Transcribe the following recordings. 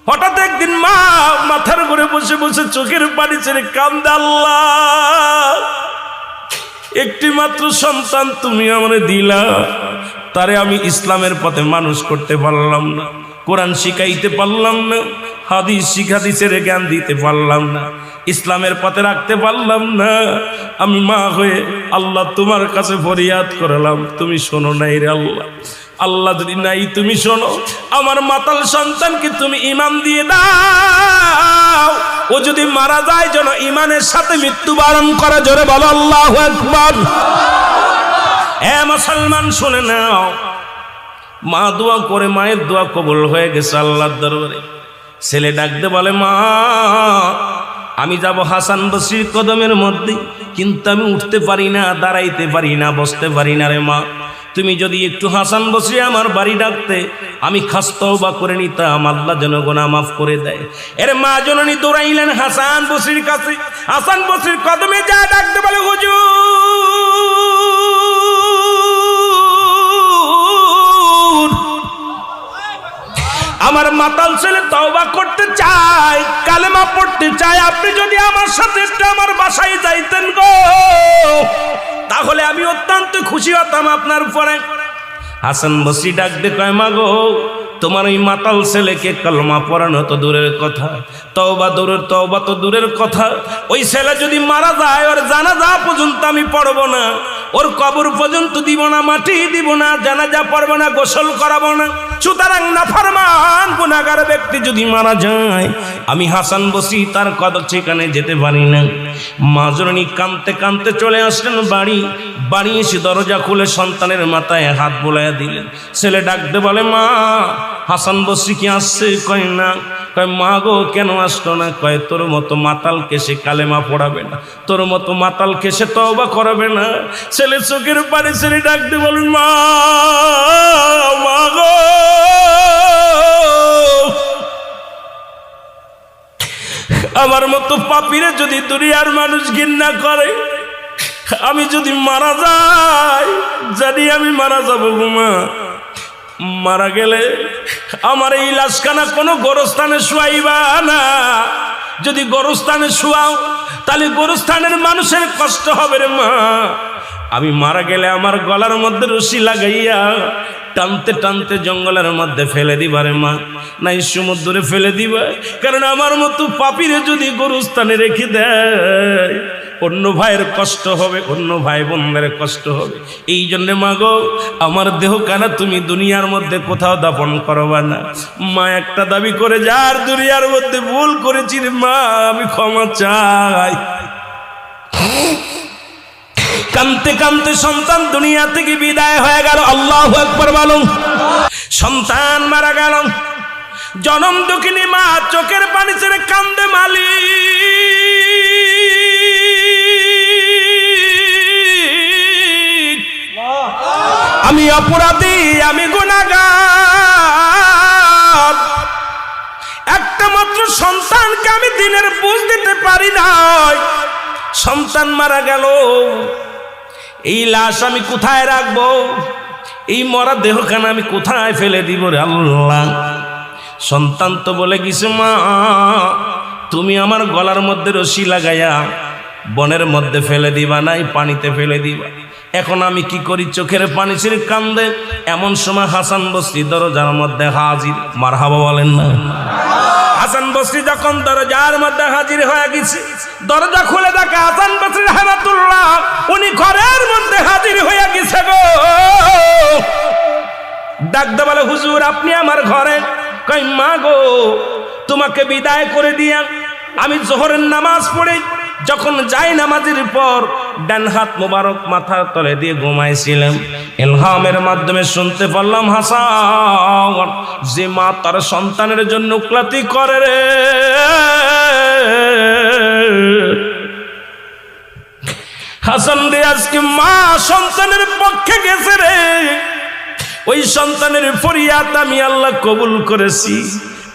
হঠাৎ একদিন মা মাথার ঘুরে বসে বসে চোখের পানি ছেড়ে কান্দে, আল্লাহ, একটি মাত্র সন্তান তুমি আমারে দিলা, তারে আমি ইসলামের পথে মানুষ করতে পারলাম না, কোরআন শিখাইতে পারলাম না, হাদিসের জ্ঞান দিতে পারলাম না, ইসলামের পথে রাখতে পারলাম না। আমি মা হয়ে আল্লাহ তোমার কাছে ফরিয়াদ করলাম, তুমি শোনো নাই রে আল্লাহ। আল্লাহ যদি নাই তুমি শোনো, আমার মাতাল সন্তানকে তুমি ঈমান দিয়ে দাও, ও যদি মারা যায় যেন ঈমানের সাথে মৃত্যুবরণ করে। জোরে বলো আল্লাহু আকবার। এ মুসলমান শুনে নাও, মা দোয়া করে, মায়ের দোয়া কবুল হয়ে গেছে আল্লাহর দরবারে। ছেলে ডাকতে বলে, মা আমি যাব হাসান বসরির কদমের মধ্যে, কিন্তু আমি উঠতে পারি না, দাঁড়াইতে পারি না, বসতে পারি না রে মা, তুমি যদি একটু হাসান বসরি আমার বাড়ি ডাকতে, আমি খাস তওবা করে নিতাম, আল্লাহ যেন গুনাহ মাফ করে দেয়। এর মা জননী দৌড়াইলেন হাসান বসরির কাছে। হাসান বসরির কদমে যা ডাকতে বলে, হুজুর, আমার মাতাল ছেলে তওবা করতে চায়, কালেমা পড়তে চায়, আপনি যদি আমার সাথে একটু আমার বাসায় যাইতেন গো, তাহলে আমি অত্যন্ত খুশি হতাম আপনার উপরে। হাসান বসরি ডাক দে কয়, মা গো, তোমার ওই মাতাল ছেলেকে কালেমা পড়ানো তো দূরের কথা, তওবা তো দূরের কথা, ওই ছেলে যদি মারা যায়, ওর জানাজা পর্যন্ত আমি পড়ব না, ওর কবর পর্যন্ত দিব না, মাটি দিব না, জানাজা পড়ব না, গোসল করাবো না। সুতরাং নাফরমান গুনাহগার ব্যক্তি যদি মারা যায়, আমি হাসান বসরি তার কদম সেখানে যেতে পারি না। মা জননী কাঁদতে কাঁদতে চলে আসলেন বাড়ি এসে দরজা খুলে সন্তানের মাথায় হাত বোলাইয়া দিলেন। ছেলে ডাকতে বলে, মা হাসান বসরি কি আসছে? কয় না। কয়, মা গো, কেন আসলো না? কয়, তোর মতো মাতালকে সে কালেমা পড়াবে না, তোর মতো মাতালকে সে তওবা করাবে না। ছেলে চোখের পানি ছেলে ডাকতে বলেন, মা গো, আমার মতো পাপীরে যদি দুনিয়ার মানুষ ঘৃণা করে, আমি যদি মারা যাই, জানি আমি মারা যাবো গো মা, মারা গেলে আমার এই লাশখানা কোনো গোরস্থানে শুয়াইবা না, যদি গোরস্থানে শুয়াও তাহলে গোরস্থানের মানুষের কষ্ট হবে রে মা, আমি মারা গেলে আমার গলার মধ্যে রশি লাগাইয়া টানতে টানতে জঙ্গলের মধ্যে ফেলে দিবা রে মা, নাই সমুদ্রে ফেলে দিবা, কারণ আমার মতো পাপীরে যদি গোরস্থানে রেখে দেয় অন্য ভাইয়ের কষ্ট হবে, অন্য ভাই বোনদের কষ্ট হবে। এই জন্য মা গো, আমার দেহ কানা তুমি দুনিয়ার মধ্যে কোথাও দাফন করবা না। মা একটা দাবি করে, যার দুনিয়ার মধ্যে ভুল করেছি রে মা, আমি ক্ষমা চাই। কানতে কানতে সন্তান দুনিয়া থেকে বিদায় হয়ে গেল। আল্লাহু আকবার বলুন। সন্তান মারা গেল, জনম দুঃখিনী মা চোখের পানি ছেড়ে কান্দে, মালিক আমি অপরাধী, আমি গুনাহগার, একটা মাত্র সন্তানকে আমি দিনের বুঝ দিতে পারি নাই, সন্তান মারা গেল, এই লাশ আমি কোথায় রাখবো, এই মরা দেহখানা আমি কোথায় ফেলে দিব রে আল্লাহ। সন্তান তো বলে গেছে, মা তুমি আমার গলার মধ্যে রশি লাগাইয়া বনের মধ্যে ফেলে দিবা, নাই পানিতে ফেলে দিবা। এখন আমি কি করি? চোখের পানি ছেড়ে কান্দে। এমন সময় হাসান বসরি দরজার মধ্যে হাজির। মারহাবা বলেন না? হাসান বসরি যখন দরজার মধ্যে হাজির হয়ে গেছে, দরজা খুলে দেখে হাসান বসরি রাহমাতুল্লাহ উনি ঘরের মধ্যে হাজির হয়ে গেছে গো। ডাকতে বলে, হুজুর আপনি আমার ঘরে? কই, মা গো, তোমাকে বিদায় করে দিয়া আমি জোহরের নামাজ পড়ে যখন যাই নামাজের পর ডান হাত মোবারক মাথার তলে দিয়ে ঘুমাইছিলাম, ইলহামের মাধ্যমে শুনতে পারলাম, হাসান যে মা তার সন্তানের জন্য ক্লাতি করে রে, হাসান রে আজকে মা সন্তানের পক্ষে গেছে রে, ওই সন্তানের ফরিয়াদ আমি আল্লাহ কবুল করেছি।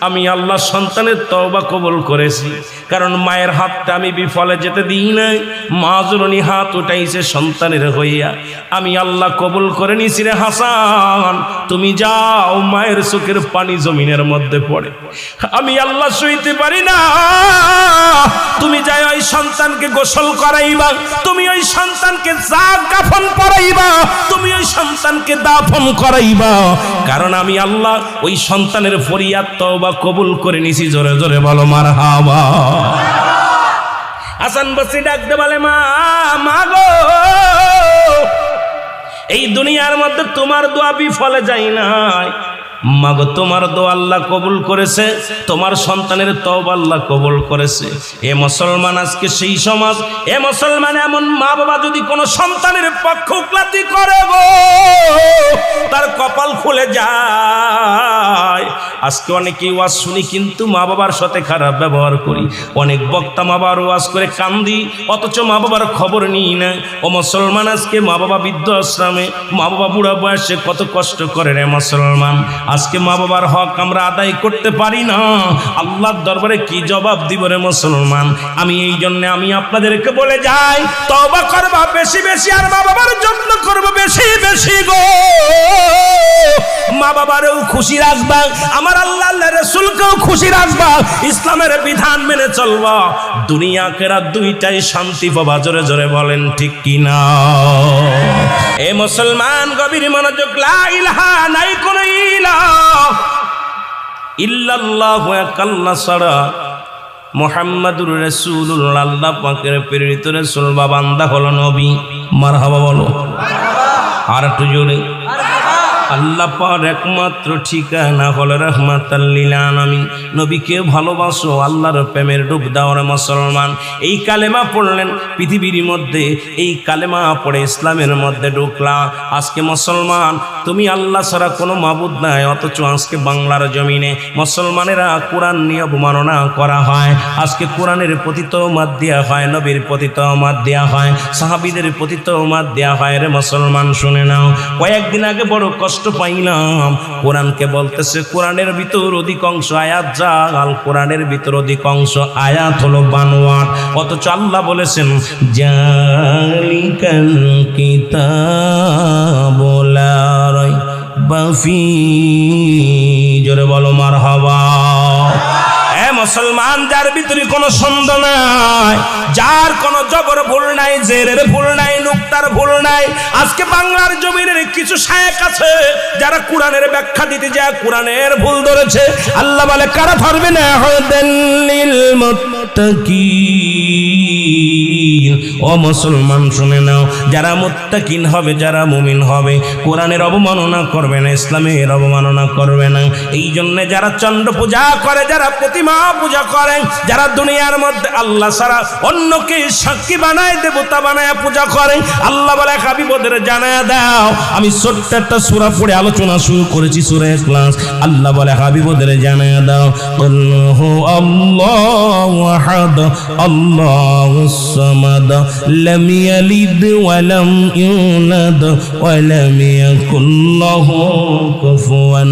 আমি আল্লাহ সন্তানের তওবা কবুল করেছি, কারণ মায়ের হাতটা আমি বিফলে যেতে দিই নাই। মা জননী হাত উঠাইছে সন্তানের হইয়া, আমি আল্লাহ কবুল করে নিছি রে হাসান। তুমি যাও, মায়ের চোখের পানি জমিনের মধ্যে পড়ে, আমি আল্লাহ সইতে পারি না। তুমি যাই ওই সন্তানকে গোসল করাইবা, তুমি ওই সন্তানকে কাফন পরাইবা, তুমি ওই সন্তানকে দাফন করাইবা, কারণ আমি আল্লাহ ওই সন্তানের ফরিয়াদ তওবা কবুল করে নিছি। জোরে জোরে বলো মারহাবা। হাসান বসরি ডাকতে বলে, মা মা গো, এই দুনিয়ার মধ্যে তোমার দোয়া বিফলে যায় নাই। মাগো, তোমার দোয়া আল্লাহ কবুল করেছে, তোমার সন্তানের তওবা আল্লাহ কবুল করেছে। এ মুসলমান, আজকে সেই সমাজ, এ মুসলমান, এমন মা বাবা যদি কোনো সন্তানের পক্ষপাতী করে গো, তার কপাল খুলে যায়। আজকে অনেকেই ওয়াজ শুনি কিন্তু মা বাবার সাথে খারাপ ব্যবহার করি। অনেক বক্তা মা বাবার ওয়াজ করে কান্দি, অথচ মা বাবার খবর নিই না। ও মুসলমান, আজকে মা বাবা বৃদ্ধ আশ্রমে, মা বাবা বুড়া বয়সে কত কষ্ট করে রে মুসলমান। আজকে মা বাবার হক আমরা আদায় করতে পারি না, আল্লাহর দরবারে কি জবাব দিব রে মুসলমান। আমি এই জন্য আমি আপনাদেরকে বলে যাই, তওবা করবা বেশি বেশি, আর মা বাবার যত্ন করবা বেশি বেশি গো। মা বাবারেও খুশি রাখবা, আমার আল্লাহ আল্লাহ রাসূলকেও খুশি রাখবা, ইসলামের বিধান মেনে চলবা, দুনিয়া আখিরাত দুইটাই শান্তি পাবা। জোরে জোরে বলেন ঠিক কি না? এ মুসলমান, গভীর মনোযোগ। লা ইলাহা, নাই কোনো ইলাহ ইল্লাল্লাহু, এক আল্লাহ ছাড়া, মুহাম্মাদুর রাসূলুল্লাহ, আল্লাহ পাকের প্রেরিত রাসূল বা বান্দা হলো নবী। মারহাবা বলো। আর একটু জোরে। আল্লাহ পাক একমাত্র ঠিকানা হলো রাহমাতাল লিল আলামিন। নবীকে ভালোবাসো, আল্লাহর প্রেমের ডুব দাও রে মুসলমান। এই কালেমা পড়লেন পৃথিবীর মধ্যে, এই কালেমা পড়ে ইসলামের মধ্যে ঢুকলা। আজকে মুসলমান, তুমি আল্লাহ ছাড়া কোনো মাবুদ নাই, অথচ আজকে বাংলার জমিনে মুসলমানেরা কোরআন নিয়ে অবমাননা করা হয়। আজকে কোরআনের প্রতি তওমাত দেয়া হয়, নবীর প্রতি তওমাত দেয়া হয়, সাহাবীদের প্রতি তওমাত দেয়া হয় রে মুসলমান। শুনে নাও, কয়েকদিন আগে বড় কষ্ট পাইলাম, কোরআনকে বলতেছে কোরআনের ভিতর অধিকাংশ আয়াত জাল, কোরআনের ভিতর অধিকাংশ আয়াত হলো বানোয়াট, অথচ আল্লাহ বলেছেন জালিকাল কিতাবু লা রাইবা ফীহি। জোরে বলো মারহাবা। মুসলমান, যার ভিতরে কোনো সন্দেহ নাই, যার কোনো জবর ভুল নাই, জেরের ভুল নাই, নুক্তার ভুল নাই। আজকে বাংলার জমিনের কিছু শায়েখ আছে যারা কোরআনের ব্যাখ্যা দিতে যায় কোরআনের ভুল ধরেছে। আল্লাহ বলে, কারা ধরবে না? হুদাল্লিল মুত্তাকিন। ও মুসলমান শুনে নাও, যারা মুত্তাকিন হবে, যারা মুমিন হবে, কোরআনের অবমাননা করবে না, ইসলামের অবমাননা করবে না। এই জন্য যারা চন্দ্র পূজা করে, যারা প্রতিমা পূজা করে, যারা দুনিয়ার মধ্যে আল্লাহ ছাড়া অন্যকে সাক্ষী বানায়, দেবতা বানায় পূজা করে, আল্লাহ বলে হাবিব ওদের জানায়া দাও। আমি ছোট্ট একটা সূরা পড়ে আলোচনা শুরু করেছি, সূরা ইখলাস। আল্লাহ বলে হাবিব ওদের জানায়া দাও, আল্লাহু আল্লাহু আহাদ আল্লাহুস সামাদ লাম ইয়ালিদ ওয়া লাম ইউলাদ ওয়া লাম ইয়াকুল লাহু কুফুয়ান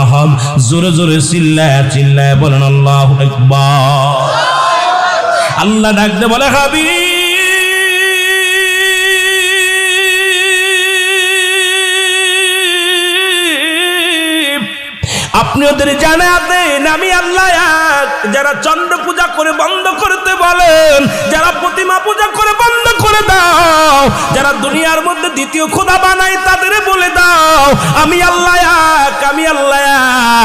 আহাদ। জোরে জোরে চিল্লায়া চিল্লায়া বলেন আল্লাহু আকবার। আল্লাহ ডাকতে বলে, হাবিব আপনি ওদের জানা দেন আমি আল্লাহ এক। যারা চন্দ্র পূজা করে বন্ধ করতে বলেন, যারা প্রতিমা পূজা করে বন্ধ করে দাও, যারা দুনিয়ার মধ্যে দ্বিতীয় খোদা বানায় তাদের বলে দাও আমি আল্লাহ এক, আমি আল্লাহ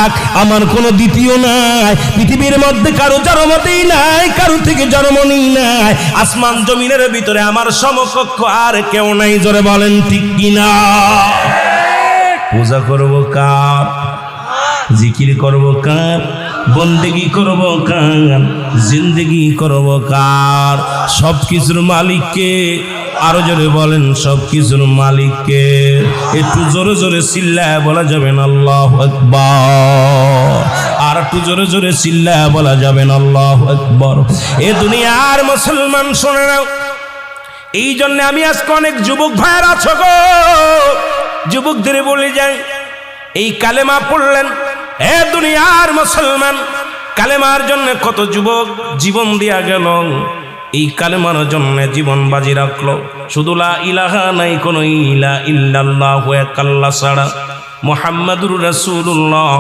এক, আমার কোনো দ্বিতীয় নাই। পৃথিবীর মধ্যে কারো জন্মতেই নাই, কারো থেকে জন্ম নেই নাই। আসমান জমিনের ভিতরে আমার সমকক্ষ আর কেউ নাই। জোরে বলেন ঠিক কিনা? পূজা করবো কার? জিকির করবো কার? বন্দেগি করবো কার? জিন্দেগি করবো কার? সব কিছুর মালিককে। আরো জোরে বলেন সব কিছুর মালিককে। একটু জোরে জোরে চিল্লায় বলা যাবে না আল্লাহু আকবার। আর একটু জোরে জোরে চিল্লায় বলা যাবে না আল্লাহু আকবার। এ দুনিয়ার মুসলমান শোনে নাও, এই জন্য আমি আজকে অনেক যুবক ভাইয়ের আছো গো, যুবকদের বলে যাই, এই কালেমা পড়লেন, এ দুনিয়ার মুসলমান, কালেমার জন্য কত যুবক জীবন দিয়া গেল, এই কালেমার জন্য জীবন বাজি রাখলো। শুধু লা ইলাহা নাই কোন ইলা ইল্লাল্লাহু এক আল্লাহ ছাড়া, মুহাম্মাদুর রাসূলুল্লাহ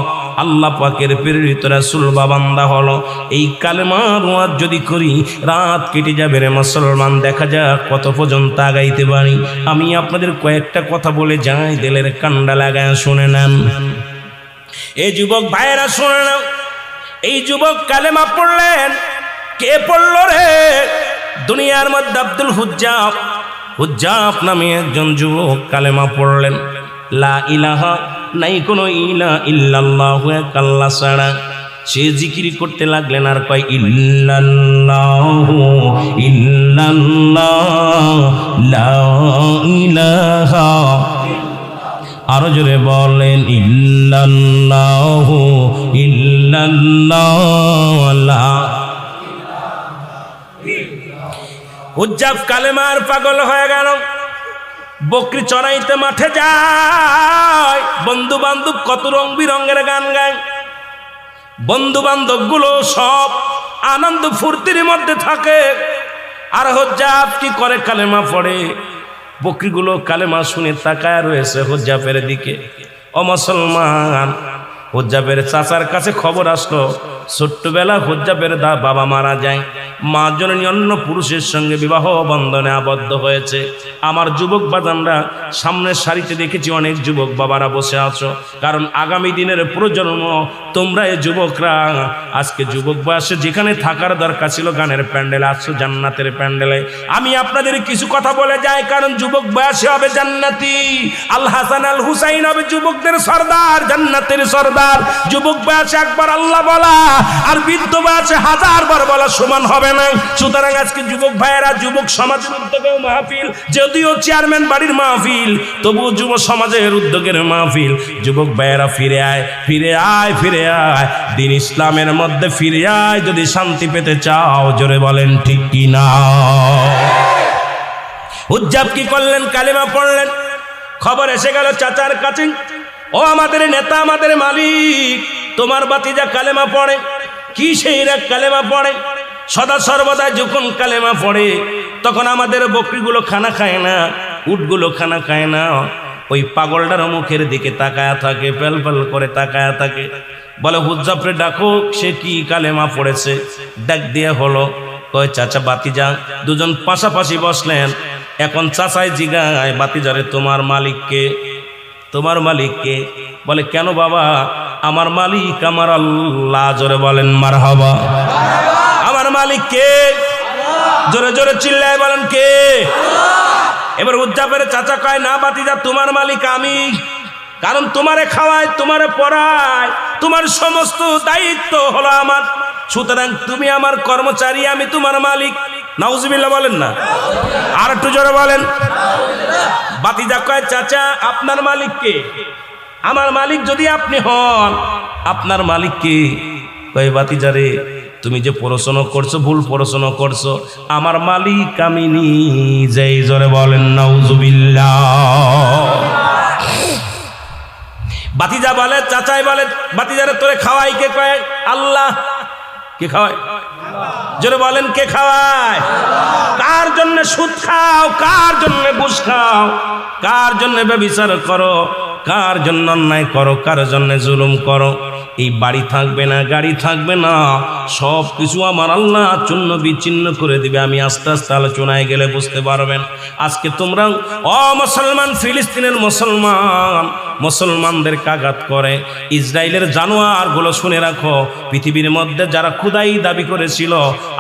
আল্লাহ পাকের প্রেরিত রাসূল বা বান্দা হলো। এই কালেমার ওয়াজ যদি করি রাত কেটে যাবে রে মুসলমান, দেখা যাক কত পর্যন্ত আগাইতে পারি। আমি আপনাদের কয়েকটা কথা বলে যাই, দিলের কান্ডা লাগায় শুনে নেন। এই যুবক ভাইয়েরা শুনে নাও, এই যুবক কালেমা পড়লেন। কে পড়ল রে? দুনিয়ার মধ্যে আব্দুল হুজ্জাব নামে একজন যুবক কালেমা পড়লেন। লা ইলাহা নাই কোনো ইলা ইল্লাল্লাহু এক আল্লাহ ছাড়া। সে জিকির করতে লাগলেন আর কয় ইল্লাল্লাহু ইল্লাল্লাহ লা ইলাহা, আরো জোরে বলেন ইল্লাল্লাহু ইল্লাল্লাহ। হুজ্জাব কালেমার পাগল হয়ে গেল, বকরি চড়াইতে মাঠে যায়, বন্ধু বান্ধব কত রং বিরঙের গান গায়, বন্ধু বান্ধব গুলো সব আনন্দ ফুর্তির মধ্যে থাকে। আর হুজ্জাব কি করে? কালেমা পড়ে। বকরিগুলো কালেমা শুনে তাকায় রয়েছে হুজ্জাবের দিকে। ও মুসলমান, হুজ্জাবের চাচার কাছে খবর আসলো, ছোট্টবেলা হুজ্জাবের বাবা মারা যায়, মা জননী অন্য পুরুষের সঙ্গে বিবাহ বন্ধনে আবদ্ধ হয়েছে। আমার যুবক বাজানরা সামনের সারিতে দেখেছি অনেক যুবক বাবারা বসে আছো, কারণ আগামী দিনের প্রজন্ম তোমরা এই যুবকরা আজকে যুবক বয়সে যেখানে থাকার দরকার ছিল গানের প্যান্ডেলে আসছো, জান্নাতের প্যান্ডেলে। আমি আপনাদের কিছু কথা বলে যাই, কারণ যুবক বয়সে হবে জান্নাতি। আল হাসান আল হুসাইন হবে যুবকদের সর্দার, জান্নাতের সর্দার। যুবক বয়সে একবার আল্লাহ বলা আর বৃদ্ধ বয়সে 1000 বার বলা সমান হবে না। সুতরাং আজকে যুবক ভাইয়েরা, যুবক সমাজের উদ্যোগেও মাহফিল, যদিও চেয়ারম্যান বাড়ির মাহফিল, তবুও যুব সমাজের উদ্যোগের মাহফিল। যুবক ভাইয়েরা ফিরে আয়, ফিরে আয়, ফিরে আয়, দিন ইসলামের মধ্যে ফিরে আয় যদি শান্তি পেতে চাও। জোরে বলেন ঠিক কি না? হুজ্জাব কি করলেন? কালেমা পড়লেন। খবর এসে গেল চাচার কাছে, ও আমাদের নেতা, আমাদের মালিক, তোমার বাতিজা কালেমা পড়ে। কি সেই রাগ কালেমা পড়ে? সদা সর্বদা যখন কালেমা পড়ে তখন আমাদের বকরিগুলো খানা খায় না, উটগুলো খানা খায় না। ওই পাগলটার মুখের দিকে তাকায়া থাকে, পেল পেল করে তাকায়া থাকে। বলে হুজ্জাবরে ডাকো, সে কি কালেমা পড়েছে। ডাক দিয়ে হলো, কয় চাচা বাতিজা। দুজন পাশাপাশি বসলেন। এখন চাচাই জিগায় বাতিজারে, তোমার মালিককে? তোমার মালিককে? বলে কেন বাবা? আমার মালিক আমার আল্লাহ। জোরে বলেন মারহাবা। আমার মালিক কে? জোরে জোরে চিল্লায় বলেন কে? এবার হুজ্জাবের চাচা কয়, না বাতিজা, তোমার মালিক আমি। কারণ তোমারে খাওয়ায়, তোমারে পড়ায়, তোমার সমস্ত দায়িত্ব হলো আমার। সুতরাং তুমি আমার কর্মচারী, আমি তোমার মালিক। নাউজুবিল্লাহ বলেন না? আর একটু জোরে বলেন। বাতিজা কয়, চাচা আপনার মালিক কে? আমার মালিক যদি আপনি হন, আপনার মালিক কে? কয় বাতিজা রে, তুমি যে পড়াশোনা করছো, ভুল পড়াশোনা করছো। আমার মালিক আমি নিজেই। জোরে বলেন নাউজুবিল্লাহ। বাতিজা বলে, চাচাই বলে, বাতিজারে তোরে খাওয়াই কে? কয় আল্লাহ। কে খাওয়ায়? জোরে বলেন কে খাওয়ায়? কার জন্য সুদ খাও? কার জন্য ঘুষ খাও? কার জন্য ব্যভিচার করো? কার জন্য অন্যায় করো? কার জন্য জুলুম করো? এই বাড়ি থাকবে না, গাড়ি থাকবে না, সব কিছু আমার আল্লাহ চূন্য বিচ্ছিন্ন করে দিবে। আমি আস্তে আস্তে আলোচনায় গেলে বুঝতে পারবেন। আজকে তোমরা ও মুসলমান, ফিলিস্তিনের মুসলমান, মুসলমানদের আঘাত করে ইসরায়েলের জানোয়ারগুলো শুনে রাখো, পৃথিবীর মধ্যে যারা খুদাই দাবি করেছিল,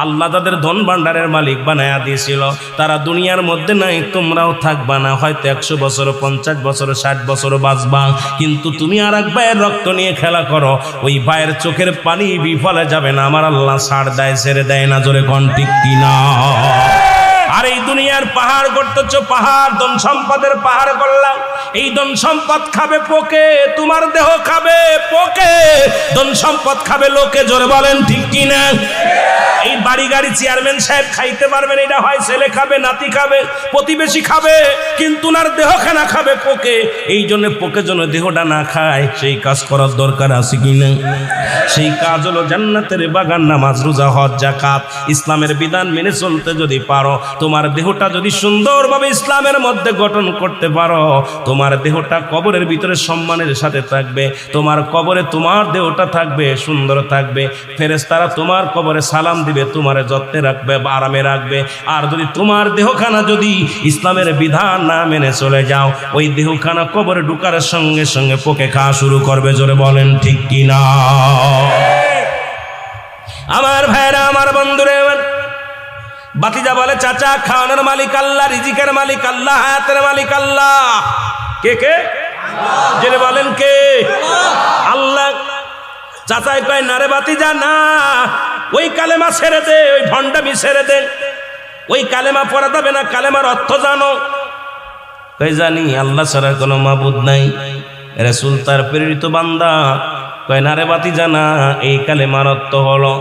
আল্লাহ তাদের ধন ভান্ডারের মালিক বানায়া দিয়েছিল, তারা দুনিয়ার মধ্যে নাই, তোমরাও থাকবা না। হয়তো 100 বছর, 50 বছর, 60 বছর বাঁচবা, কিন্তু তুমি আর এক ভাইয়ের রক্ত নিয়ে খেলা করো, ওই ভাইয়ের চোখের পানি বিফলে যাবে না। আমার আল্লাহ ছাড় দেয়, ছেড়ে দেয় না। জোরে কোন ঠিক কিনা? আর এই দুনিয়ার পাহাড় করতেছ, পাহাড় ধন সম্পদের পাহাড় করলাম, এই ধন সম্পদ খাবে পোকে, তোমার দেহ খাবে পোকে, ধন সম্পদ খাবে লোকে। জোরে বলেন ঠিক কিনা? এই বাড়ি গাড়ি চেয়ারম্যান সাহেব খাইতে পারবেন, এটা হয় ছেলে খাবে, নাতি খাবে, প্রতিবেশী খাবে, কিন্তু ওনার দেহখানা খাবে পোকে। এই জন্য পোকে যেন দেহটা না খায়, সেই কাজ করার দরকার আছে কিনা? সেই কাজ হলো জান্নাতের বাগান, নামাজ, রোজা, হজ, যাকাত, ইসলামের বিধান মেনে চলতে যদি পারো, তোমার দেহটা যদি সুন্দরভাবে ইসলামের মধ্যে গঠন করতে পারো, তোমার দেহটা কবরের ভিতরে সম্মানের সাথে থাকবে, তোমার কবরে তোমার দেহটা থাকবে, সুন্দর থাকবে, ফেরেশতারা তোমার কবরে সালাম দিবে, তোমার যত্নে রাখবে, আরামে রাখবে। আর যদি তোমার দেহখানা যদি ইসলামের বিধান না মেনে চলে যাও, ওই দেহখানা কবরে ঢুকার সঙ্গে সঙ্গে পোকে খাওয়া শুরু করবে। জোরে বলেন ঠিক কিনা? আমার ভাইরা, আমার বন্ধুরে, বাতিজা বলে, চাচা খাওয়ানোর মালিক আল্লাহ, রিজিকের মালিক আল্লাহ, হায়াতের মালিক আল্লাহ। কে কে? জেনে বলেন কে? আল্লাহ। চাচাই কয়, না রে বাতিজা না, ওই কালেমা ছেড়ে দে, ওই ভণ্ডামি ছেড়ে দে, ওই কালেমা পড়া যাবে না, কালেমার অর্থ জানো? কই জানি, আল্লাহ ছাড়া কোনো মাবুদ নাই, রাসূল তার প্রেরিত বান্দা। কয় না রে বাতিজা না, এই কালেমার অর্থ হলো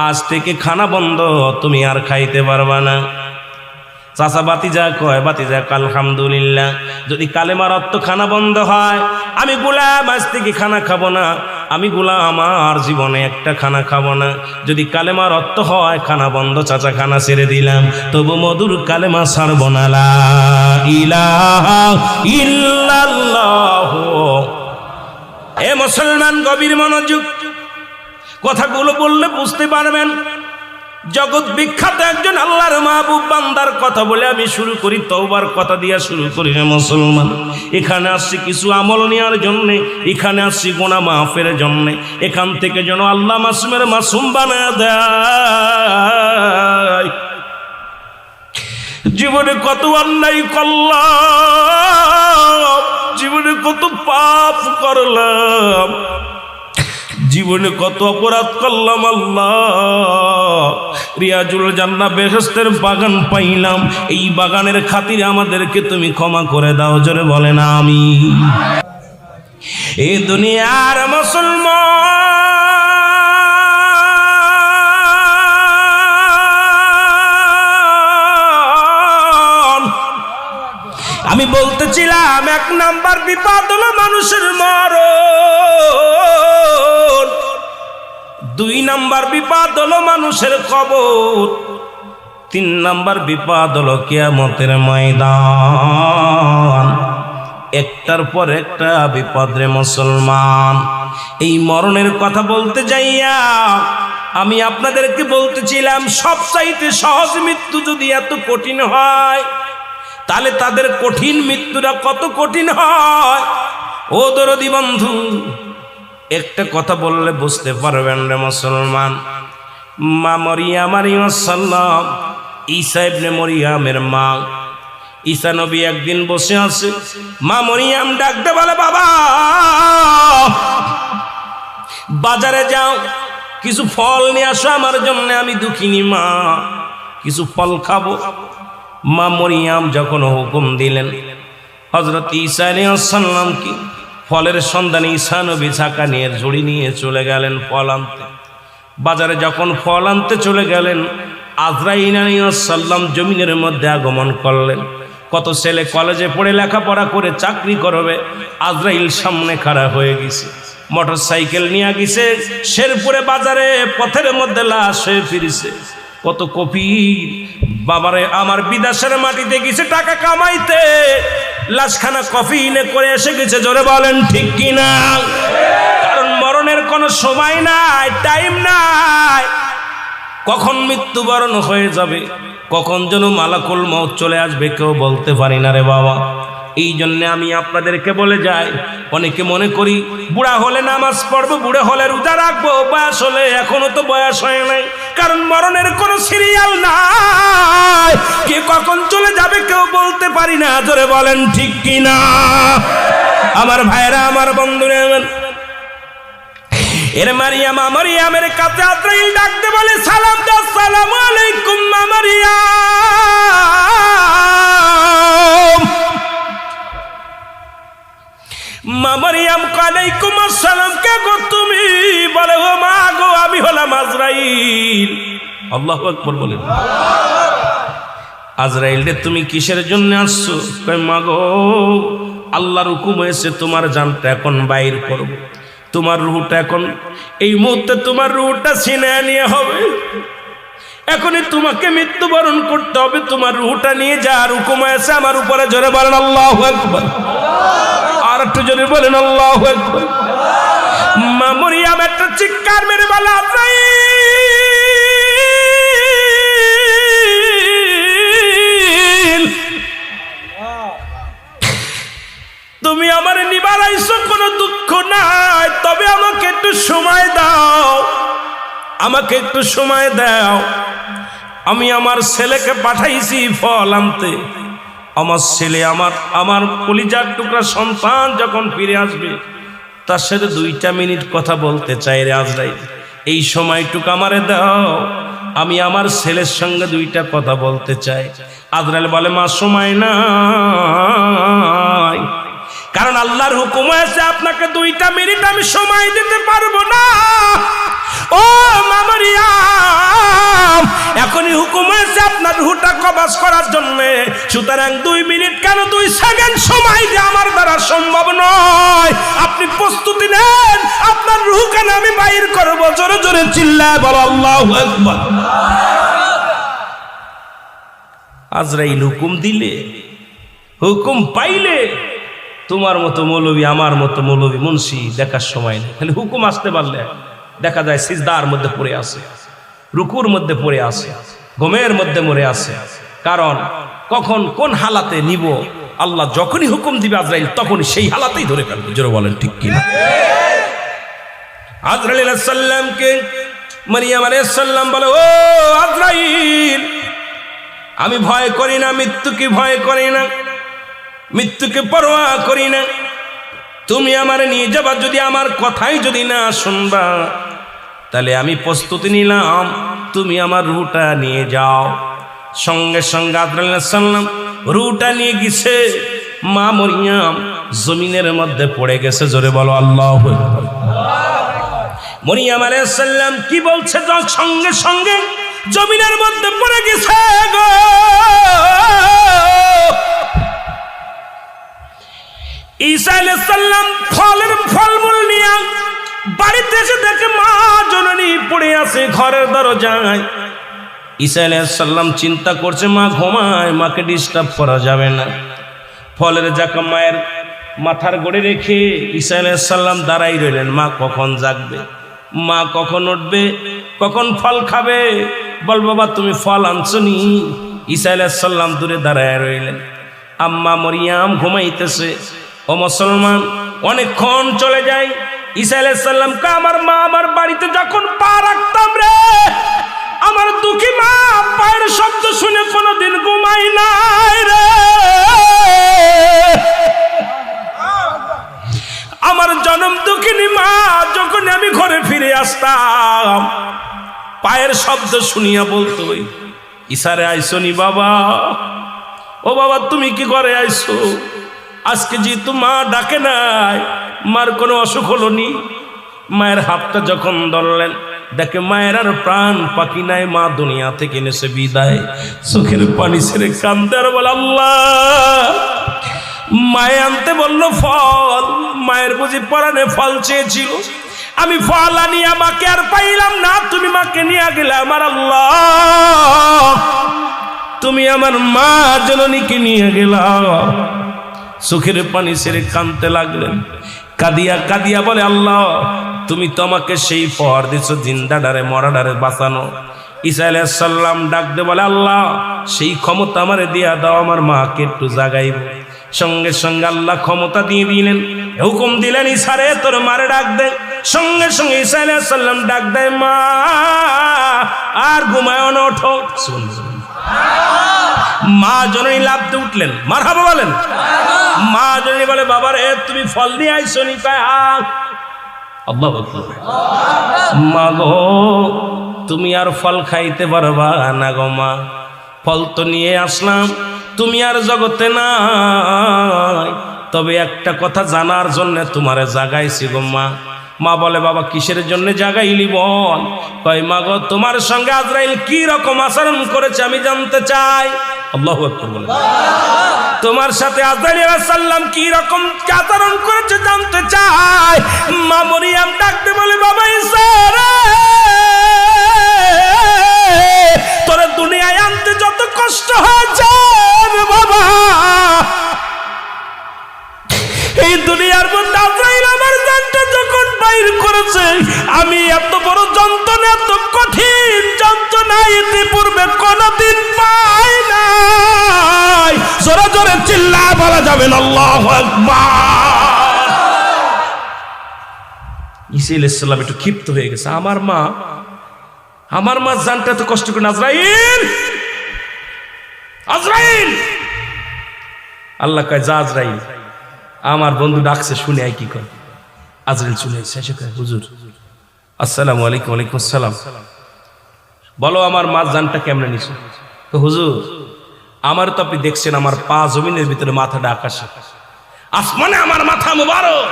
আজ থেকে খানা বন্ধ, তুমি আর খাইতে পারবা না। চাচা বাতিজা কয়, বাতিজা আলহামদুলিল্লাহ, যদি কালেমার অর্থ খানা বন্ধ হয়, আমি গোলাম আজ থেকে খানা খাবো না, আমি গোলাম আমার জীবনে একটা খানা খাবো না। যদি কালেমার অর্থ হয় খানা বন্ধ, চাচা খানা ছেড়ে দিলাম, তবু মধুর কালেমা ছাড়ব না, লা ইলাহা ইল্লাল্লাহ। এ মুসলমান, গভীর মনোযোগ, কথাগুলো বললে বুঝতে পারবেন। জগৎ বিখ্যাত একজন আল্লাহর মাহবুব বান্দার কথা বলে আমি শুরু করি, তওবার কথা দিয়া শুরু করি। হে মুসলমান, এখানে আসছি কিছু আমল নেওয়ার জন্যে, এখানে আসছি গুনাহ মাফের জন্যে, এখান থেকে যেন আল্লাহ মাসুমের মাসুম বানায় দেয়। জীবনে কত অন্যায় করলাম, জীবনে কত পাপ করলাম, জীবনে কত অপরাধ করলাম। আল্লাহ, রিয়াজুল জান্নাহ বেহেশতের বাগান পাইলাম, এই বাগানের খাতিরে আমাদেরকে তুমি ক্ষমা করে দাও। জোরে বলেন আমিন। এই দুনিয়ার মুসলমান, আমি বলতেছিলাম, এক নাম্বার বিপদ হলো মানুষের মরণ, দুই নাম্বার বিপদ হলো মানুষের কবর, তিন নাম্বার বিপদ হলো কিয়ামতের ময়দান। একটার পর একটা বিপদ রে মুসলমান। এই মরণের কথা বলতে যাইয়া আমি আপনাদেরকে বলতেছিলাম, সবচাইতে সহজ মৃত্যু যদি এত কঠিন হয়, তাহলে তাদের কঠিন মৃত্যুটা কত কঠিন হয়। ও দরদি বন্ধু, একটা কথা বললে বুঝতে পারবেন রে মুসলমান। মা মরিয়াম আলাইহিস সালাম, ঈসা ইবনে মরিয়ামের মা, ঈসা নবী একদিন বসে আছে, মা মরিয়াম ডাকতে বলে, বাবা বাজারে যাও, কিছু ফল নিয়ে আসো আমার জন্য, আমি দুঃখিনী মা, কিছু ফল খাবো। মা মরিয়াম যখন হুকুম দিলেন, হযরত ঈসা আলাইহিস সালাম কি ফলের সন্ধানে ঈসা নবী ছাকা নিয়ে ঝুড়ি নিয়ে চলে গেলেন ফল আনতে। বাজারে যখন ফল আনতে চলে গেলেন, আজরাইল আলাইহিস সালাম জমিনের মধ্যে আগমন করলেন। কত ছেলে কলেজে পড়ে লেখাপড়া করে চাকরি করবে, আজরাইল সামনে খাড়া হয়ে গেছে, মোটর সাইকেল নিয়ে গেছে, শেরপুরে বাজারে পথের মধ্যে লাশ হয়ে ফিরেছে। কত কপি বাবারে আমার বিদেশের মাটিতে গেছে টাকা কামাইতে, লাশখানা কফিনে করে এসে গেছে। জোরে বলেন ঠিক কিনা? কারণ মরণের কোনো সময় নাই, টাইম নাই, কখন মৃত্যুবরণ হয়ে যাবে, কখন যেন মালাকুল মউত চলে আসবে কেউ বলতে পারি না রে বাবা। এই জন্যে আমি আপনাদেরকে বলে যাই, অনেকে মনে করি বুড়া হলে নামাজ পড়বো, বুড়া হলে রোজা রাখবো, বয়স হলে, এখনো তো বয়স হয় নাই। কারণ মরণের কোনো সিরিয়াল নাই, কে কখন চলে যাবে কেউ বলতে পারি না। জোরে বলেন ঠিক কিনা? আমার ভাইরা, আমার বন্ধুরা, এর মারিয়াম, মারিয়ামের কাছে আজরাইল ডাকতে বলে, সালাম দাও, আসসালামু আলাইকুম মা মারিয়াম। মা মারিয়াম আলাইকুম আসসালাম, কে গো তুমি? বলে ও মা গো, আমি হলাম আজরাইল। আল্লাহু আকবার বলেন। আজরাইল রে, তুমি কিসের জন্য আসছো? কয় মা গো, আল্লাহর হুকুম হয়েছে তোমার জানটা এখন বাইর করব, তোমার রূহটা এখন এই মুহূর্তে তোমার রূহটা ছিনিয়ে নিয়ে হবে, এখনই তোমাকে মৃত্যুবরণ করতে হবে, তোমার রূহটা নিয়ে যাওয়ার হুকুম হয়েছে আমার উপরে। জোরে বলেন আল্লাহু আকবার। আর একটু জোরে বলেন আল্লাহু আকবার। মা মারিয়াম একটা চিৎকার মেরে বলে, আজরাইল, তুমি আমার নিবার আইছো, কোনো দুঃখ নাই, তবে আমাকে একটু সময় দাও, আমাকে একটু সময় দাও। আমি আমার ছেলেকে পাঠাইছি ফল আনতে, আমার ছেলে আমার কলিজার টুকরা সন্তান যখন ফিরে আসবে তার সাথে 2টা মিনিট কথা বলতে চাই রে আজরাইল, এই সময়টুকু আমারে দাও, আমি আমার ছেলের সঙ্গে 2টা কথা বলতে চাই। আজরাইল বলে, মা সময় নাই, কারণ আল্লাহর হুকুম আছে আপনাকে 2টা মিনিট আমি সময় দিতে পারবো না। ও মা মারিয়াম, এখনই হুকুম আছে আপনার রূহটা কবজ করার জন্য, সুতরাং 2 মিনিট কেন 2 সেকেন্ড সময় যে আমার দ্বারা সম্ভব নয়। আপনি প্রস্তুতি নেন, আপনার রূহ কেন আমি বাইর করবো। জোরে জোরে চিল্লায় বলো আল্লাহু আকবার। আজরাইল হুকুম দিলে, হুকুম পাইলে তোমার মতো মৌলবী, আমার মতো মৌলবী, মুন্সি দেখার সময় নেই। খালি হুকুম আসতে পারলে দেখা যায় সিজদার মধ্যে পড়ে আছে, রুকুর মধ্যে পড়ে আছে, ঘুমের মধ্যে মরে আছে। কারণ কখন কোন হালাতে নিব, আল্লাহ যখনই হুকুম দিবে আজরাইল তখনই সেই হালাতেই ধরে ফেলবে। জোরে বলেন ঠিক কিনা? আজরাইল আলাইহিস সালামকে মারিয়াম আলাইহিস সালাম বলে, ও আজরাইল, আমি ভয় করি না, মৃত্যুকে ভয় করি না, মৃত্যুকে পরোয়া করি না, তুমি আমার নিয়ে যাবা, যদি আমার কথাই যদি না শুনবা তাহলে আমি প্রস্তুতি নিলাম, তুমি আমার রূহটা নিয়ে যাও। সঙ্গে সঙ্গে আজরাইল আলাইহিস সালাম রূহটা নিয়ে গেছে, মা মারিয়াম জমিনের মধ্যে পড়ে গেছে। জোরে বলো আল্লাহু আকবার। মারিয়াম আলাইহিস সালাম কি বলছে, সঙ্গে সঙ্গে জমিনের মধ্যে পড়ে গেছে গো। ঈসা আলাইহিস সালাম ফলমূল নিয়ে বাড়িতে এসে দেখে মা জননী পড়ে আছে ঘরের দরজায়। ঈসা আলাইহিস সালাম চিন্তা করছে, মা ঘুমায়, মাকে ডিস্টার্ব করা যাবে না। ফলের জাকা মায়ের মাথার গড়ে রেখে ঈসা আলাইহিস সালাম দাঁড়াই রইলেন, মা কখন জাগবে, মা কখন উঠবে, কখন ফল খাবে। বল বাবা তুমি ফল আনছো নি? ঈসা আলাইহিস সালাম দূরে দাঁড়ায় রইলেন, আম্মা মারিয়াম ঘুমাইতেছে। ও মুসলমান, অনেকক্ষণ চলে যায়। ঈসা আলাইহিস সালাম কা, আমার মা আমার বাড়িতে যখন পা রাখতাম রে, আমার দুঃখী মা পায়ের শব্দ শুনে কোনোদিন ঘুমাই নাই রে। আমার জনম দুঃখিনী মা যখন আমি ঘরে ফিরে আসতাম, পায়ের শব্দ শুনিয়া বলতো, ঈসারে আইসো নি বাবা? ও বাবা তুমি কি করে আইসো? আজকে যেহেতু মা ডাকে নাই, মার কোনো অসুখ হলো নি। মায়ের হাতটা যখন ধরলেন, দেখে মায়ের আর প্রাণ পাখি নাই, মা দুনিয়া থেকে নেছে বিদায়। চোখের পানি ছেড়ে কান্দে আর বলে, আল্লাহ, মায়ে আনতে বললো ফল, মায়ের বুঝি পরাণে ফল চেয়েছিল, আমি ফল আনিয়া মাকে আর পাইলাম না, তুমি মাকে নিয়ে গেলে আমার আল্লাহ, তুমি আমার মা জননীকে নিয়ে গেলা। চোখের পানি ছেড়ে কাঁদতে লাগলেন। কাঁদিয়া কাঁদিয়া বলে, আল্লাহ তুমি তো আমাকে সেই পর দিছো জিন্দা ডারে মরা ডারে বাঁচানো। ঈসা আলাইহিস সালাম ডাক দে বলে, আল্লাহ সেই ক্ষমতা আমারে দিয়া দাও, আমার মাকে একটু জাগাইব। সঙ্গে সঙ্গে আল্লাহ ক্ষমতা দিয়ে দিলেন, হুকুম দিলেন, ঈসারে তোর মারে ডাক দে। সঙ্গে সঙ্গে ঈসা আলাইহিস সালাম ডাক দেয়, মা আর ঘুমায় না, ওঠো। মা জননী লাফতে উঠলেন, মারহাবা বলেন। মা জননী বলে, বাবা রে তুমি ফল দিয়ে আইসো নি? আল্লাহু আকবার। মা গো তুমি আর ফল খাইতে পারবা না গো মা, ফল তো নিয়ে আসলাম, তুমি আর জগতে নাই, তবে একটা কথা জানার জন্য তোমারে জাগাইছি গো মা। মা বলে বাবা কিসের জন্য জাগাইলি বল? কয় মা গো তোমার সঙ্গে আজরাইল কি রকম আচরণ করেছে আমি জানতে চাই। আল্লাহু আকবার বলে। তোমার সাথে আজরাইল আলাইহিস সালাম কি রকম আচরণ করেছে জানতে চাই। মা মরিয়ম ডাকতে বলে বাবা ঈসা রে, তোরে দুনিয়ায় আনতে যত কষ্ট হয়েছে বাবা, এই দুনিয়ার মধ্যে আজরাইল আমার জানটা যখন বাইর করেছে, আমি এত বড় যন্ত্রণা, এত কঠিন যন্ত্রণা ইতিপূর্বে কোনদিন পাই নাই। জোরে জোরে চিল্লায় বলা যাবে না আল্লাহু আকবার। ঈসা আলাইহিস সালাম একটু ক্ষিপ্ত হয়ে গেছে। আমার মা জানটা এত কষ্ট করে, আজরাইল আজরাইল। আল্লাহ কয় যা আজরাইল, আমার বন্ধু ডাকছে, শুনে আই কি কর। আজরাইল শুনে শেষে কয় হুজুর আসসালামু আলাইকুম। ওয়ালাইকুম আসসালাম। বলো আমার মা জানটা কেমনে নিছো? তো হুজুর আমার তো আপনি দেখছেন আমার পা জমিনের ভিতরে, মাথাটা আকাশে, আসমানে আমার মাথা মুবারক।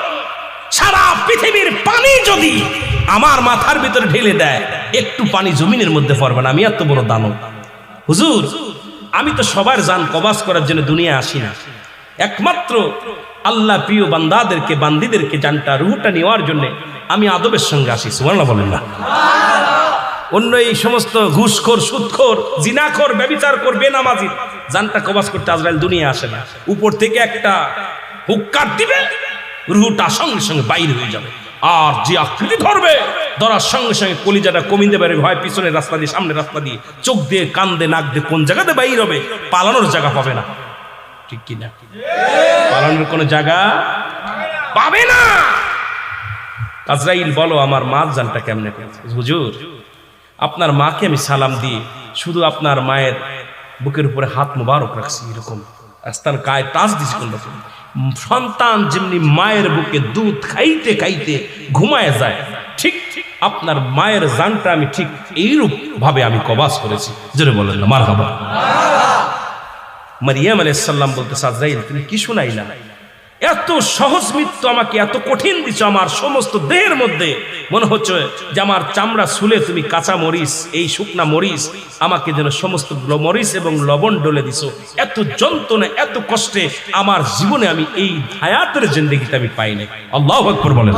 সারা পৃথিবীর পানি যদি আমার মাথার ভিতরে ঢেলে দেয়, একটু পানি জমিনের মধ্যে পড়বে না। আমি এত বড় দানব হুজুর। আমি তো সবার জান কবাজ করার জন্য দুনিয়া আসি না, একমাত্র আল্লাহ প্রিয় বান্দাদেরকে, বান্দিদেরকে জানটা, রুহটা নেওয়ার জন্য আমি আদবের সঙ্গে আসি। সুবহানাল্লাহ বলেন না। অন্য এই সমস্ত ঘুষখোর, সুদখোর, জিনাখোর, ব্যভিচারখোর, বেনামাজি জানটা কবাজ করতে আজরাইল দুনিয়া আসে না। উপর থেকে একটা হুক্কার দিবে, রুহটা সঙ্গে সঙ্গে বাইরে হয়ে যাবে। আর যে আকৃতি ধরবে, ধরার সঙ্গে সঙ্গে কলিজাটা কমিতে পারে, হয় পিছনের রাস্তা দিয়ে, সামনের রাস্তা দিয়ে, চোখ দিয়ে, কান দিয়ে, নাক দিয়ে, কোন জায়গাতে বাইর হবে, পালানোর জায়গা পাবে না। ঠিক কিনা? পালানোর কোনো জায়গা পাবে না। আজরাইল বলো আমার মা জানটা কেমনে করেছে? হুজুর আপনার মাকে আমি সালাম দিয়ে শুধু আপনার মায়ের বুকের উপরে হাত মুবারক রাখছি, এরকম আস্তার গায়ে টাচ দিছি। কোন রকম সন্তান যেমনি মায়ের বুকে দুধ খাইতে খাইতে ঘুমায় যায়, ঠিক আপনার মায়ের জানটা আমি ঠিক এইরূপ ভাবে আমি কবাজ করেছি। জোরে বলেন না মারহাবা। মারিয়াম আলাইহিস সালাম বলতেছে আজরাইল তুমি কি শুনাইলা? এত সহজ মৃত্যু আমাকে এত কঠিন দিছো, আমার সমস্ত দেহের মধ্যে মনে হচ্ছে যে আমার চামড়া ছুলে তুমি কাঁচা মরিচ, এই শুকনা মরিচ আমাকে যেন সমস্ত মরিচ এবং লবণ ডলে দিছো। এত যন্ত্রণা, এত কষ্টে আমার জীবনে আমি এই হায়াতের জিন্দেগিতে আমি পাই নাই। আল্লাহু আকবার বলেন।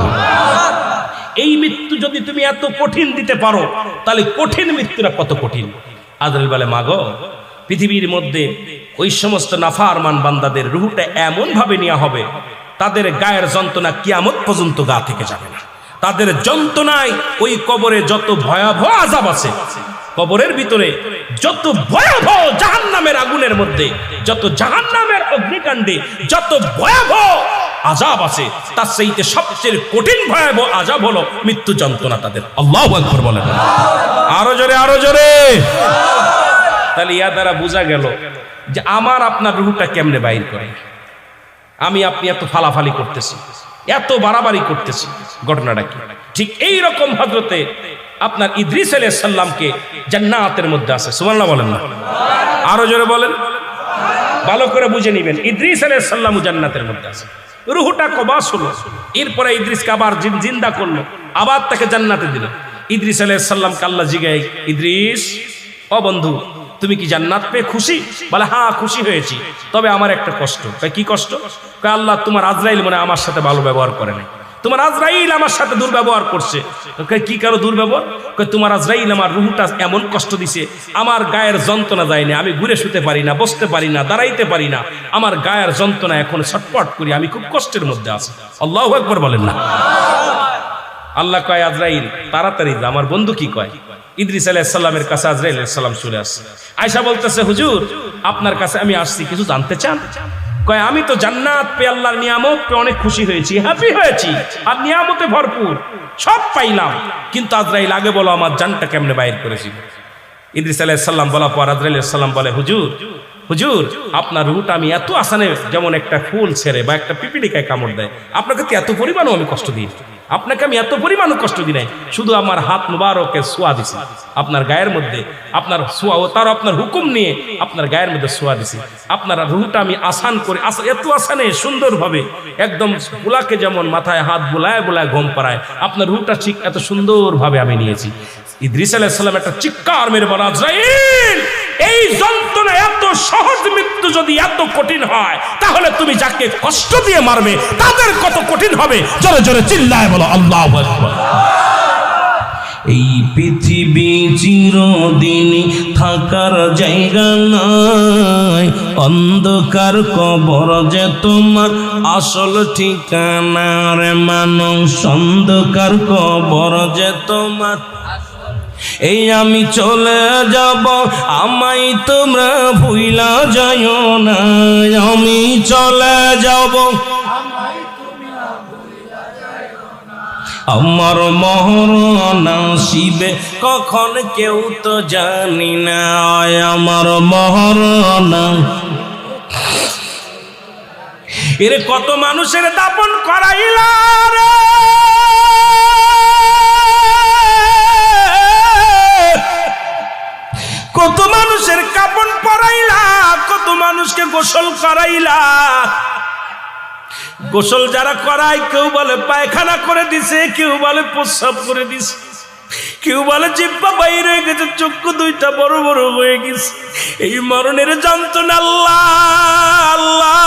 এই মৃত্যু যদি তুমি এত কঠিন দিতে পারো, তাহলে কঠিন মৃত্যুটা কত কঠিন। আজরাইল বলে মাগো, পৃথিবীর মধ্যে ওই সমস্ত নাফরমান বান্দাদের রূহটা এমন ভাবে নেওয়া হবে, তাদের গায়ের যন্ত্রণা কিয়ামত পর্যন্ত গা থেকে যাবে না। তাদের যন্ত্রণায় ওই কবরে যত ভয়াবহ আযাব আছে, কবরের ভিতরে যত ভয়াবহ জাহান্নামের আগুনের মধ্যে, যত জাহান্নামের অগ্নিকাণ্ডে যত ভয়াবহ আযাব আছে, তার চাইতে সবচেয়ে কঠিন ভয়াবহ আযাব হলো মৃত্যু যন্ত্রণা তাদের। আল্লাহু আকবার বলেন। আরো জোরে, আরো জোরে। তাহলে ইয়া দ্বারা বোঝা গেল যে আমার আপনার রূহটা কেমনে বাইর করে। আমি আপনি এত ফালাফালি করতেছি, এত বাড়াবাড়ি করতেছি, ঘটনাটা কি? ঠিক এই রকম হযরতে আপনার ইদ্রিস আলাইহিস সালামকে জান্নাতের মধ্যে আছে। সুবহানাল্লাহ বলেন না। আরো জোরে বলেন, ভালো করে বুঝে নেবেন। ইদ্রিস আলাইহিস সালাম জান্নাতের মধ্যে আছে, রূহটা কবাস হলো। এরপরে ইদ্রিসকে আবার জিন্দা করলো, আবার তাকে জান্নাতে দিল। ইদ্রিস আলাইহিস সালামকে আল্লাহ জিগায়, ইদ্রিস ও বন্ধু তুমি কি জান্নাত পেয়ে খুশি? বলে হ্যাঁ খুশি হয়েছি, তবে আমার একটা কষ্ট। কি কষ্ট? আল্লাহ তোমার আজরাইল মনে আমার সাথে ভালো ব্যবহার করে নাই, তোমার আজরাইল আমার সাথে দুর্ব্যবহার করছে। কি কারো দুর্ব্যবহার? তোমার আজরাইল আমার রূহটা এমন কষ্ট দিছে, আমার গায়ের যন্ত্রণা যায় না, আমি ঘুরে শুতে পারি না, বসতে পারি না, দাঁড়াইতে পারি না, আমার গায়ের যন্ত্রণা এখন ছটফট করি, আমি খুব কষ্টের মধ্যে আছি। আল্লাহু আকবার বলেন না। আল্লাহ কয় আজরাইল তাড়াতাড়ি যা। আমার বন্ধু কি কয়? ইদ্রিস আলাইহিস সালামের কাছে আজরাইল আলাইহিস সালাম চলে আসছে। আয়েশা বলতেছে হুজুর আপনার কাছে আমি আসছি, কিছু জানতে চান? কয় আমি তো জান্নাত পেয়ে, আল্লাহর নিয়ামত পেয়ে অনেক খুশি হয়েছি, হ্যাপি হয়েছি, আর নিয়ামতে ভরপুর সব পাইলাম, কিন্তু আজরাইল আগে বলো আমার জানটা কেমনে বাইর করেছিল। ইদ্রিস আলাইহিস সালাম বলা পর আজরাইল আলাইহিস সালাম বলে হুজুর আপনার রুহটা আমি এত আসানে, যেমন একটা ফুল ছেড়ে বা একটা পিপিলিকায় কামড় দেয়, আপনাকে তো এত পরিমাণও আমি কষ্ট দিই, আপনাকে আমি এত পরিমাণও কষ্ট দিই নাই, শুধু আমার হাত মুবারকে ছোঁয়া দিছি আপনার গায়ের মধ্যে, আপনার ছোঁয়া ও তার আপনার হুকুম নিয়ে আপনার গায়ের মধ্যে ছোঁয়া দিছি, আপনার রুহটা আমি আসান করে এত আসানে সুন্দরভাবে একদম বুলাকে যেমন মাথায় হাত বুলায় বুলায় ঘুম পাড়ায়, আপনার রুহটা ঠিক এত সুন্দরভাবে আমি নিয়েছি। ইদ্রিস আলাইহিস সালাম একটা চিৎকার মেরে বলা, আজরাইল এই যন্ত্রণা এত সহজ মৃত্যু যদি এত কঠিন হয়, তাহলে তুমি যাকে কষ্ট দিয়ে মারবে তাদের কত কঠিন হবে। জোরে জোরে চিল্লায় বলো আল্লাহু আকবার। এই পৃথিবী চিরদিন থাকার জায়গা নাই, অন্ধকার কবর যে তোমার আসল ঠিকানা রে মানুষ, অন্ধকার কবর যে তোমার। এই আমি চলে যাব, আমায় তোমরা ভুইলা যাইও না, আমি চলে যাব, আমার মরণ আসিবে কখন কেউ তো জানি না, আমার মরণ। এর কত মানুষের দাপন করাইলা রে, কত মানুষের কাপন পরাইলা, কত মানুষকে গোসল করাইলা। গোসল যারা করায় কেউ বলে পায়খানা করে দিছে, কেউ বলে প্রস্রাব করে দিছে, কেউ বলে জিহ্বা বাইরে হয়ে গেছে, চক্ষু দুইটা বড় বড় হয়ে গেছে। এই মরণের যন্ত্রণা আল্লাহ আল্লাহ,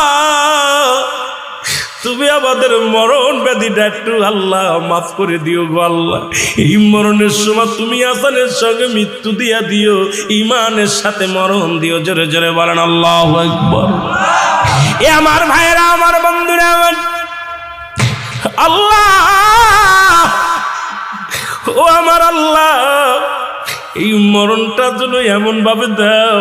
তুমি আমাদের মরণ ব্যাধিটা একটু আল্লাহ মাফ করে দিও গো আল্লাহ। এই মরণের সময় তুমি আসানের সঙ্গে মৃত্যু দিয়া দিও, ইমানের সাথে মরণ দিও। জোরে জোরে বলেন আল্লাহু আকবার। এ আমার ভাইয়েরা, আমার বন্ধুরা, আমার আল্লাহ, ও আমার আল্লাহ, এই মরণটা যেন এমন ভাবে দাও,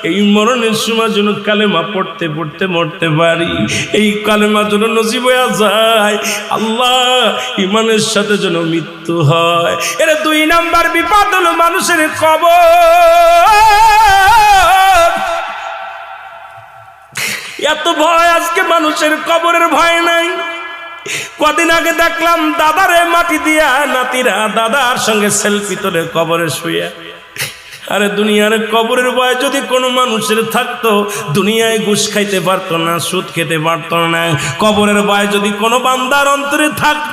এই মরণের সময় যেন কালেমা পড়তে পড়তে মরতে পারি, এই কালেমা যেন নসিব হয়ে যায় আল্লাহ, ইমানের সাথে যেন মৃত্যু হয়। এর 2 নাম্বার বিপদ হলো মানুষের কবর। এত ভয় আজকে মানুষের, কবরের ভয় নাই। কদিন আগে দেখলাম দাদারে মাটি দিয়া নাতিরা দাদার সঙ্গে সেলফি তোলে কবরে শুয়ে। আরে দুনিয়ার কবরের ভয় যদি কোনো মানুষের থাকতো, দুনিয়ায় ঘুষ খাইতে পারতো না, সুদ খেতে পারতো না। কবরের ভয় যদি কোনো বান্দার অন্তরে থাকতো,